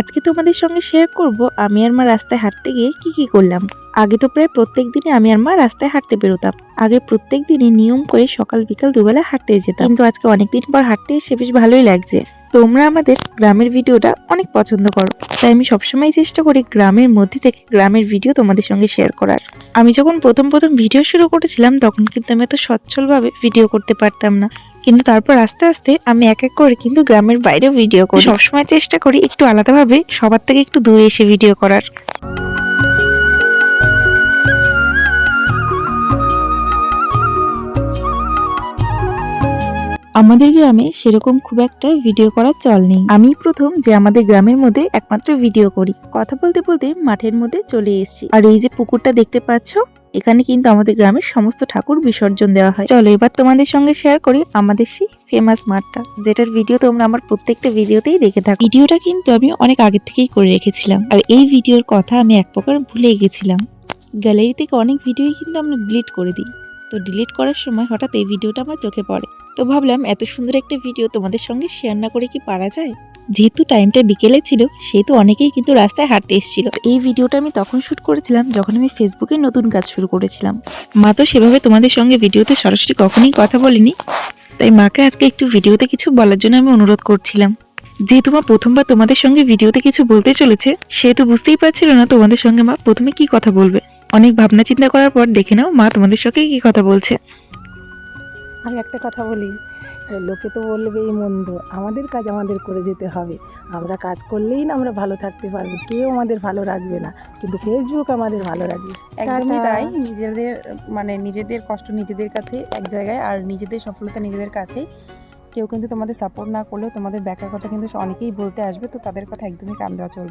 আজকে তোমাদের সঙ্গে শেয়ার করব আমি আর মা রাস্তায় হাঁটতে গিয়ে কি করলাম। আগে তো প্রায় প্রত্যেক দিনই আমি আর মা রাস্তায় হাঁটতে বেরোতাম। আগে প্রত্যেক দিনই নিয়ম করে সকাল বিকাল দুবেলা হাঁটতে যেতাম, কিন্তু আজকে অনেকদিন পর হাঁটতে এসে বেশ ভালোই লাগছে। তোমরা আমাদের গ্রামের ভিডিওটা অনেক পছন্দ করো, তাই আমি সবসময় চেষ্টা করি গ্রামের মধ্যে থেকে গ্রামের ভিডিও তোমাদের সঙ্গে শেয়ার করার। আমি যখন প্রথম ভিডিও শুরু করেছিলাম তখন কিন্তু আমি এত সচ্ছলভাবে ভিডিও করতে পারতাম না, কিন্তু তারপর আস্তে আস্তে আমি এক এক করে কিন্তু গ্রামের বাইরেও ভিডিও করি। সবসময় চেষ্টা করি একটু আলাদাভাবে সবার থেকে একটু দূরে এসে ভিডিও করার। আমাদের গ্রামে সেরকম খুব একটা ভিডিও করার চল নেই। আমি প্রথম যে আমাদের গ্রামের মধ্যে একমাত্র ভিডিও করি। কথা বলতে বলতে মাঠের মধ্যে চলে এসেছি, আর এই যে পুকুরটা দেখতে পাচ্ছ, এখানে কিন্তু আমাদের গ্রামের সমস্ত ঠাকুর বিসর্জন দেওয়া হয়। চলো এবার তোমাদের সঙ্গে শেয়ার করি আমাদের সেই ফেমাস মাঠটা, যেটার ভিডিও তোমরা আমার প্রত্যেকটা ভিডিওতেই দেখে থাকো। ভিডিওটা কিন্তু আমি অনেক আগে থেকেই করে রেখেছিলাম, আর এই ভিডিওর কথা আমি এক প্রকার ভুলে গেছিলাম। গ্যালারি থেকে অনেক ভিডিওই কিন্তু আমরা ডিলিট করে দিই, তো ডিলিট করার সময় হঠাৎ এই ভিডিওটা আমার চোখে পড়ে। তো ভাবলাম এত সুন্দর একটা ভিডিও তোমাদের সঙ্গে শেয়ার না করে কি পারা যায়। যেহেতু টাইমটা বিকেলে ছিল, সেহেতু অনেকেই কিন্তু রাস্তায় হাঁটতে এসেছিল। এই ভিডিওটা আমি তখন শুট করেছিলাম যখন আমি ফেসবুকে নতুন কাজ শুরু করেছিলাম। মা তো সেভাবে তোমাদের সঙ্গে ভিডিওতে সরাসরি কখনোই কথা বলিনি, তাই মাকে আজকে একটু ভিডিওতে কিছু বলার জন্য আমি অনুরোধ করছিলাম। যেহেতু মা প্রথমবার তোমাদের সঙ্গে ভিডিওতে কিছু বলতে চলেছে, সেহেতু বুঝতেই পারছিল না তোমাদের সঙ্গে মা প্রথমে কি কথা বলবে। অনেক ভাবনা চিন্তা করার পর দেখে নাও মা তোমাদের সঙ্গে কি কথা বলছে। আমি একটা কথা বলি, লোকে তো বলবেই মন্দ, আমাদের কাজ আমাদের করে যেতে হবে। আমরা কাজ করলেই না আমরা ভালো থাকতে পারবো, কেউ আমাদের ভালো রাখবে না, কিন্তু ফেসবুক আমাদের ভালো রাখবে। একদমই তাই। নিজেদের কষ্ট নিজেদের কাছে এক জায়গায়, আর নিজেদের সফলতা নিজেদের কাছে। কেউ কিন্তু তোমাদের সাপোর্ট না করলেও তোমাদের ব্যাকের কথা কিন্তু অনেকেই বলতে আসবে, তো তাদের কথা একদমই কান দেওয়া চলবে না।